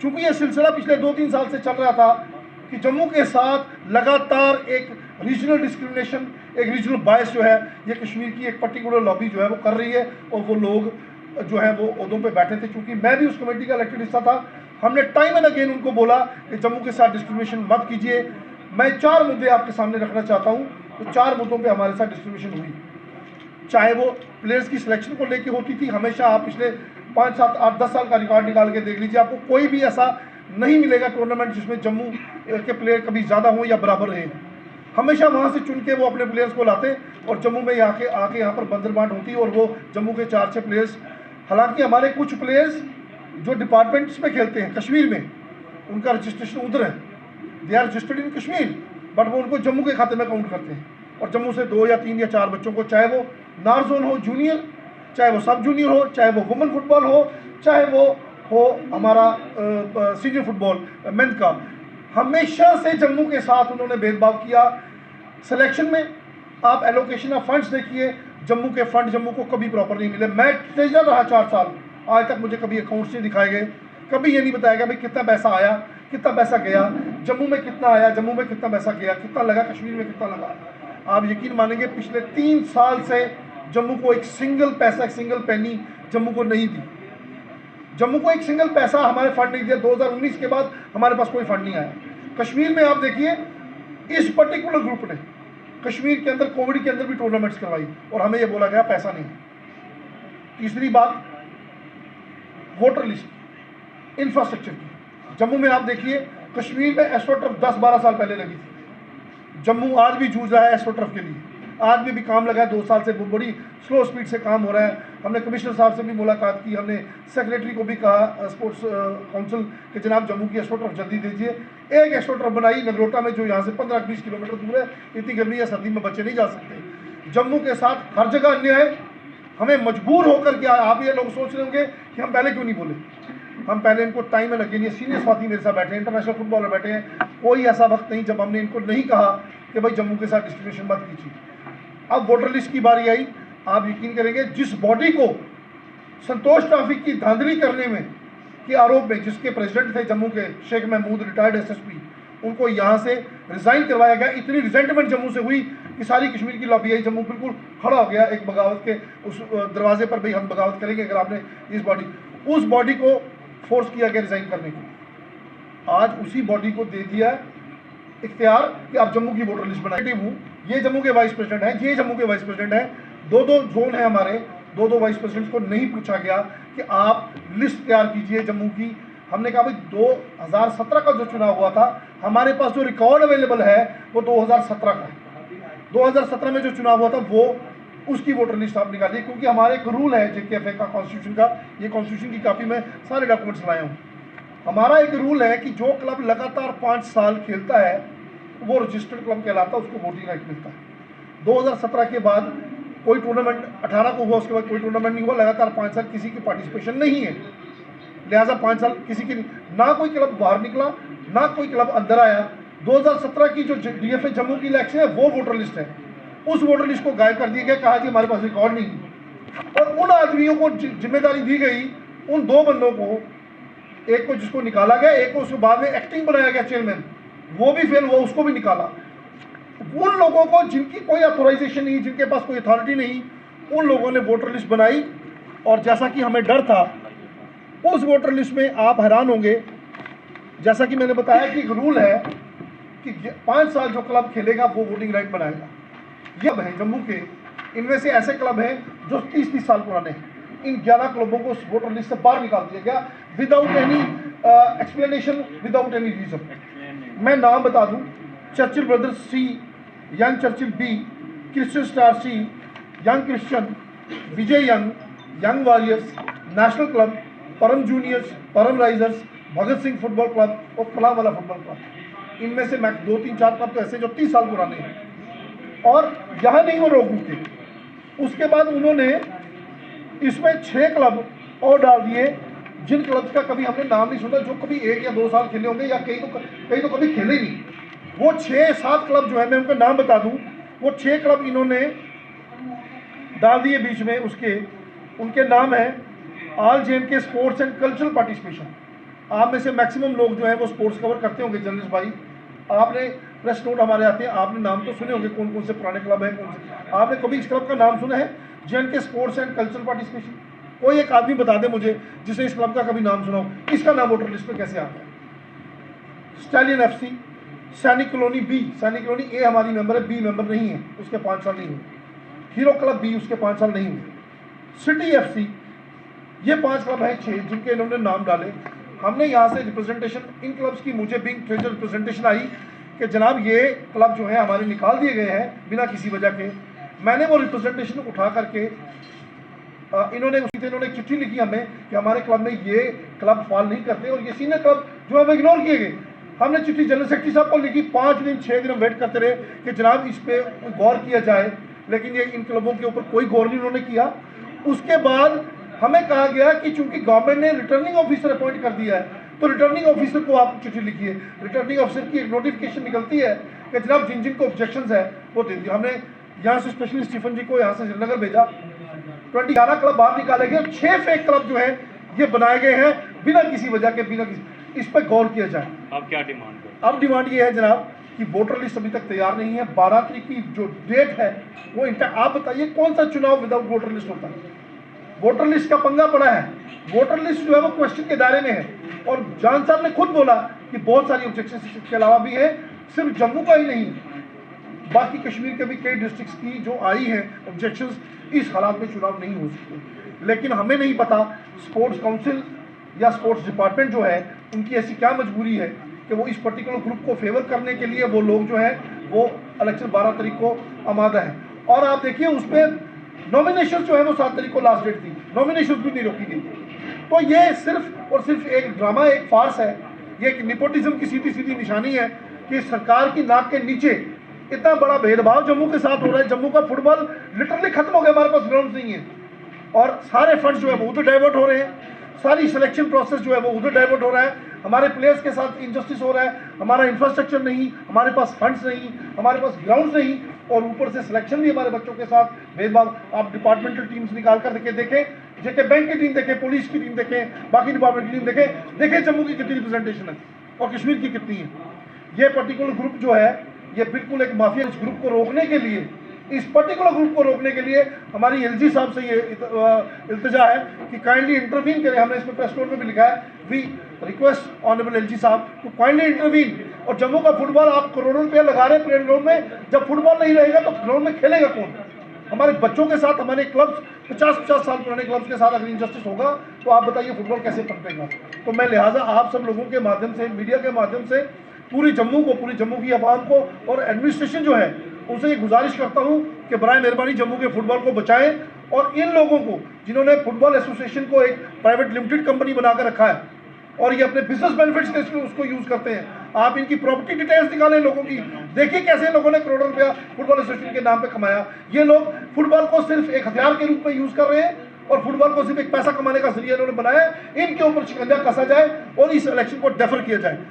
चूंकि ये सिलसिला पिछले 2-3 साल से चल रहा था कि जम्मू के साथ लगातार एक रीजनल डिस्क्रिमिनेशन, एक रीजनल बायस जो है ये कश्मीर की एक पर्टिकुलर लॉबी जो है वो कर रही है, और वो लोग जो है वो ओहदों पे बैठे थे। चूंकि मैं भी उस कमेटी का इलेक्टेड हिस्सा था, हमने टाइम एंड अगेन उनको बोला कि जम्मू के साथ डिस्क्रिमिनेशन मत कीजिए। मैं 4 मुद्दे आपके सामने रखना चाहता हूँ। तो 4 मुद्दों पे हमारे साथ डिस्क्रिमिनेशन हुई, चाहे वो प्लेयर्स की सिलेक्शन को लेके होती थी। हमेशा आप पिछले 5, 7, 8, 10 साल का रिकॉर्ड निकाल के देख लीजिए, आपको कोई भी ऐसा नहीं मिलेगा टूर्नामेंट जिसमें जम्मू के प्लेयर कभी ज़्यादा हों या बराबर रहे। हमेशा वहाँ से चुन के वो अपने प्लेयर्स को लाते और जम्मू में आके यहाँ पर बंदरबांट होती और वो जम्मू के 4-6 प्लेयर्स, हालांकि हमारे कुछ प्लेयर्स जो डिपार्टमेंट्स में खेलते हैं कश्मीर में, उनका रजिस्ट्रेशन उधर है, they are registered in Kashmir, but वो उनको जम्मू के खाते में काउंट करते हैं। और जम्मू से 2 या 3 या 4 बच्चों को, चाहे वो नॉर्थ जोन हो जूनियर, चाहे वो सब जूनियर हो, चाहे वो वुमेन फुटबॉल हो, चाहे वो हो हमारा सीनियर फुटबॉल मेन का, हमेशा से जम्मू के साथ उन्होंने भेदभाव किया। सिलेक्शन में आप एलोकेशन ऑफ फंड्स देखिए, जम्मू के फंड जम्मू को कभी प्रॉपर नहीं मिले। मैं ट्रेजर रहा 4 साल, आज तक मुझे कभी अकाउंट्स नहीं दिखाए गए, कभी ये नहीं बताया गया भाई कितना पैसा आया, कितना पैसा गया, जम्मू में कितना आया, जम्मू में कितना पैसा गया, कितना लगा, कश्मीर में कितना लगा। आप यकीन मानेंगे पिछले 3 साल से जम्मू को एक सिंगल पैसा, एक सिंगल पेनी जम्मू को नहीं दी। जम्मू को एक सिंगल पैसा हमारे फंड नहीं दिया। 2019 के बाद हमारे पास कोई फंड नहीं आया। कश्मीर में आप देखिए, इस पर्टिकुलर ग्रुप ने कश्मीर के अंदर कोविड के अंदर भी टूर्नामेंट्स करवाई और हमें यह बोला गया पैसा नहीं। तीसरी बात, वोटर लिस्ट इंफ्रास्ट्रक्चर की। जम्मू में आप देखिए, कश्मीर में एस्ट्रोटर्फ 10-12 साल पहले लगी थी। जम्मू आज भी जूझ रहा है एस्ट्रोटर्फ के लिए, आज भी काम लगा है 2 साल से, बड़ी स्लो स्पीड से काम हो रहा है। हमने कमिश्नर साहब से भी मुलाकात की, हमने सेक्रेटरी को भी कहा स्पोर्ट्स काउंसिल के जनाब जम्मू की एस्ट्रोटर्फ जल्दी दीजिए। एक एस्ट्रोटर्फ बनाई नगरोटा में, जो यहाँ से 15-20 किलोमीटर दूर है। इतनी गर्मी या सर्दी में बच्चे नहीं जा सकते। जम्मू के साथ हर जगह अन्याय है। हमें मजबूर होकर के, आप ये लोग सोच रहे होंगे कि हम पहले क्यों नहीं बोले, हम पहले इनको टाइम में लगे। सीनियर साथी मेरे साथ बैठे हैं, इंटरनेशनल फुटबॉलर बैठे हैं, कोई ऐसा वक्त नहीं जब हमने इनको नहीं कहा कि भाई जम्मू के साथ डिस्क्रिमिनेशन मत कीजिए। अब वोटर लिस्ट की बारी आई। आप यकीन करेंगे, जिस बॉडी को संतोष ट्रॉफी की धांधली करने में के आरोप में जिसके प्रेसिडेंट थे जम्मू के शेख महमूद, रिटायर्ड एसएसपी, उनको यहाँ से रिजाइन करवाया गया। इतनी रिजेंटमेंट जम्मू से हुई कि सारी कश्मीर की लॉबी आई, जम्मू बिल्कुल खड़ा हो गया एक बगावत के उस दरवाजे पर, भाई हम बगावत करेंगे अगर आपने इस बॉडी, उस बॉडी को फोर्स किया गया रिजाइन करने को। आज उसी बॉडी को दे दिया इख्तियार कि आप जम्मू की वोटर लिस्ट बनाए हूँ। ये जम्मू के वाइस प्रेसिडेंट हैं, ये जम्मू के वाइस प्रेसिडेंट हैं। 2-2 जोन है हमारे, 2-2 वाइस प्रेसिडेंट को नहीं पूछा गया कि आप लिस्ट तैयार कीजिए जम्मू की। हमने कहा भाई 2017 का जो चुनाव हुआ था, हमारे पास जो रिकॉर्ड अवेलेबल है वो 2017 का है। 2017 में जो चुनाव हुआ था वो उसकी वोटर लिस्ट आप निकालिए, क्योंकि हमारे एक रूल है जेकेएफए का, कॉन्स्टिट्यूशन का। ये कॉन्स्टिट्यूशन की कापी में सारे डॉक्यूमेंट्स लाया हूँ। हमारा एक रूल है कि जो क्लब लगातार 5 साल खेलता है वो रजिस्टर्ड क्लब कहलाता है, उसको वोटिंग राइट मिलता है। 2017 के बाद कोई टूर्नामेंट 18 को हुआ, उसके बाद कोई टूर्नामेंट नहीं हुआ। लगातार 5 साल किसी की पार्टिसिपेशन नहीं है, लिहाजा 5 साल किसी की ना कोई क्लब बाहर निकला, ना कोई क्लब अंदर आया। 2017 की जो डीएफए जम्मू की इलेक्शन है वो वोटर लिस्ट है, उस वोटर लिस्ट को गायब कर दिया गया, कहा कि हमारे पास रिकॉर्ड नहीं है। और उन आदमियों को जिम्मेदारी दी गई, उन 2 बंदों को, एक को जिसको निकाला गया, एक को उसके बाद में एक्टिंग बनाया गया चेयरमैन, वो भी फेल हुआ, उसको भी निकाला। उन लोगों को जिनकी कोई अथॉराइजेशन नहीं, जिनके पास कोई अथॉरिटी नहीं, उन लोगों ने वोटर लिस्ट बनाई। और जैसा कि हमें डर था, उस वोटर लिस्ट में आप हैरान होंगे, जैसा कि मैंने बताया कि एक रूल है कि 5 साल जो क्लब खेलेगा वो वोटिंग राइट बनाएगा। ये है जम्मू के, इनमें से ऐसे क्लब हैं जो 30-30 साल पुराने हैं। इन 11 क्लबों को वोटर लिस्ट से बाहर निकाल दिया गया without any explanation, without any reason. मैं नाम बता दूं, Churchill Brothers C, Young Churchill B, Christian Star C, Young Christian, Vijay Young, Young Warriors, National Club, Param Juniors, Param Risers, Bhagat Singh Football Club और पलावाला फुटबॉल क्लब। इनमें से 2-3-4 क्लब तो ऐसे जो 30 साल पुराने हैं। और यहाँ नहीं वो रोक रुके, उसके बाद उन्होंने इसमें 6 क्लब और डाल दिए, जिन क्लब्स का कभी हमने नाम नहीं सुना, जो कभी 1 या 2 साल खेले होंगे, या कई तो कभी खेले ही नहीं। वो 6-7 क्लब जो है, मैं उनका नाम बता दूं, वो 6 क्लब इन्होंने डाल दिए बीच में। उसके उनके नाम है all J&K sports and cultural participation, आप में से मैक्सिमम लोग जो है वो स्पोर्ट्स कवर करते होंगे। जर्नलिस्ट भाई, आपने प्रेस नोट हमारे आते हैं, आपने नाम तो सुने होंगे कौन कौन से पुराने क्लब हैं, कौन से। आपने कभी इस क्लब का नाम सुना है JNK sports and cultural participation? कोई एक आदमी बता दे मुझे जिसे इस क्लब का कभी नाम सुना हो। इसका नाम वोटर लिस्ट में कैसे आता है? स्टैलियन FC, सैनिक कॉलोनी B, सैनिक कॉलोनी A हमारी मेंबर है, B मेंबर नहीं है, उसके 5 साल नहीं हुए। हीरो क्लब B, उसके 5 साल नहीं हुए। सिटी FC, ये 5 क्लब हैं 6 जिनके इन्होंने नाम डाले। हमने यहाँ से रिप्रेजेंटेशन इन क्लब्स की, मुझे बिंग ट्रेजर रिप्रेजेंटेशन आई कि जनाब ये क्लब जो है हमारे निकाल दिए गए हैं बिना किसी वजह के। मैंने वो रिप्रेजेंटेशन उठा करके इन्होंने एक चिट्ठी लिखी हमें कि हमारे क्लब में ये क्लब फॉल नहीं करते और ये सीनियर क्लब जो है वो इग्नोर किए गए। हमने चिट्ठी जनरल सेक्रेटरी साहब को लिखी, 5 दिन 6 दिन हम वेट करते रहे कि जनाब इस पर गौर किया जाए, लेकिन ये इन क्लबों के ऊपर कोई गौर नहीं उन्होंने किया। उसके बाद हमें कहा गया कि चूंकि गवर्नमेंट ने रिटर्निंग ऑफिसर अपॉइंट कर दिया है तो रिटर्निंग ऑफिसर को आप चिट्ठी लिखिए। रिटर्निंग ऑफिसर की एक नोटिफिकेशन निकलती है कि जनाब जिन जिन को ऑब्जेक्शंस है वो दे दिए। हमने यहाँ से स्पेशली स्टीफन जी को यहाँ से श्रीनगर भेजा। 11 क्लब बाहर निकाले गए और 6 फेक क्लब जो है ये बनाए गए हैं बिना किसी वजह के, बिना किसी। इस पर गौर किया जाए। अब क्या डिमांड है? अब डिमांड ये है जनाब कि वोटर लिस्ट अभी तक तैयार नहीं है। 12 तारीख की जो डेट है वो आप बताइए कौन सा चुनाव विदाउट वोटर लिस्ट होता है? वोटर लिस्ट का पंगा पड़ा है। वोटर लिस्ट जो है वो क्वेश्चन के दायरे में है और जान साहब ने खुद बोला कि बहुत सारी ऑब्जेक्शन इसके अलावा भी है, सिर्फ जम्मू का ही नहीं, बाकी कश्मीर के भी कई डिस्ट्रिक्ट्स की जो आई हैं ऑब्जेक्शंस, इस हालात में चुनाव नहीं हो सकते। लेकिन हमें नहीं पता स्पोर्ट्स काउंसिल या स्पोर्ट्स डिपार्टमेंट जो है उनकी ऐसी क्या मजबूरी है कि वो इस पर्टिकुलर ग्रुप को फेवर करने के लिए वो लोग जो है वो इलेक्शन 12 तारीख को आमादा है। और आप देखिए उस पर नॉमिनेशन जो है वो 7 तारीख को लास्ट डेट थी, नॉमिनेशन भी नहीं रोकी गई। तो ये सिर्फ और सिर्फ एक ड्रामा, एक फार्स है। ये एक निपोटिज्म की सीधी सीधी निशानी है कि सरकार की नाक के नीचे इतना बड़ा भेदभाव जम्मू के साथ हो रहा है। जम्मू का फुटबॉल लिटरली खत्म हो गया, हमारे पास ग्राउंड नहीं है और सारे फंड्स जो है वो उधर डाइवर्ट हो रहे हैं। सारी सिलेक्शन प्रोसेस जो है वो उधर डाइवर्ट हो रहा है। हमारे प्लेयर्स के साथ इनजस्टिस हो रहा है। हमारा इंफ्रास्ट्रक्चर नहीं, हमारे पास फंड्स नहीं, हमारे पास ग्राउंड्स नहीं और ऊपर से सिलेक्शन भी हमारे बच्चों के साथ भेदभाव। आप डिपार्टमेंटल टीम्स निकाल कर देखें, जेके बैंक की टीम देखें, पुलिस की टीम देखें, बाकी डिपार्टमेंट की टीम देखें जम्मू की कितनी रिप्रेजेंटेशन है और कश्मीर की कितनी है। ये पर्टिकुलर ग्रुप जो है ये बिल्कुल एक माफिया। इस ग्रुप को रोकने के लिए, इस पर्टिकुलर ग्रुप को रोकने के लिए हमारी LG साहब से ये इल्तिजा है कि काइंडली इंटरवीन करें। हमने इसमें प्रेस नोट में भी लिखा है, वी रिक्वेस्ट ऑनरेबल LG साहब टू काइंडली इंटरवीन। और जम्मू का फुटबॉल आप करोड़ों रुपया लगा रहे हैं प्लेइंग ग्राउंड में, जब फुटबॉल नहीं रहेगा तो ग्राउंड में खेलेगा कौन? हमारे बच्चों के साथ, हमारे क्लब्स 50-50 साल पुराने क्लब्स के साथ अगर इंजस्टिस होगा तो आप बताइए फुटबॉल कैसे पनपेगा? तो मैं लिहाजा आप सब लोगों के माध्यम से, मीडिया के माध्यम से पूरी जम्मू को, पूरी जम्मू की आवाम को और एडमिनिस्ट्रेशन जो है उनसे ये गुजारिश करता हूँ कि बराए मेहरबानी जम्मू के फुटबॉल को बचाएं। और इन लोगों को जिन्होंने फुटबॉल एसोसिएशन को एक प्राइवेट लिमिटेड कंपनी बनाकर रखा है और ये अपने बिजनेस बेनिफिट्स के लिए उसको यूज़ करते हैं, आप इनकी प्रॉपर्टी डिटेल्स निकालें लोगों की। देखिए कैसे लोगों ने करोड़ों रुपया फुटबॉल एसोसिएशन के नाम पे कमाया। ये लोग फुटबॉल को सिर्फ एक हथियार के रूप में यूज़ कर रहे हैं और फुटबॉल को सिर्फ एक पैसा कमाने का जरिया इन्होंने बनाया। इनके ऊपर शिकंजा कसा जाए और इस इलेक्शन को डेफर किया जाए।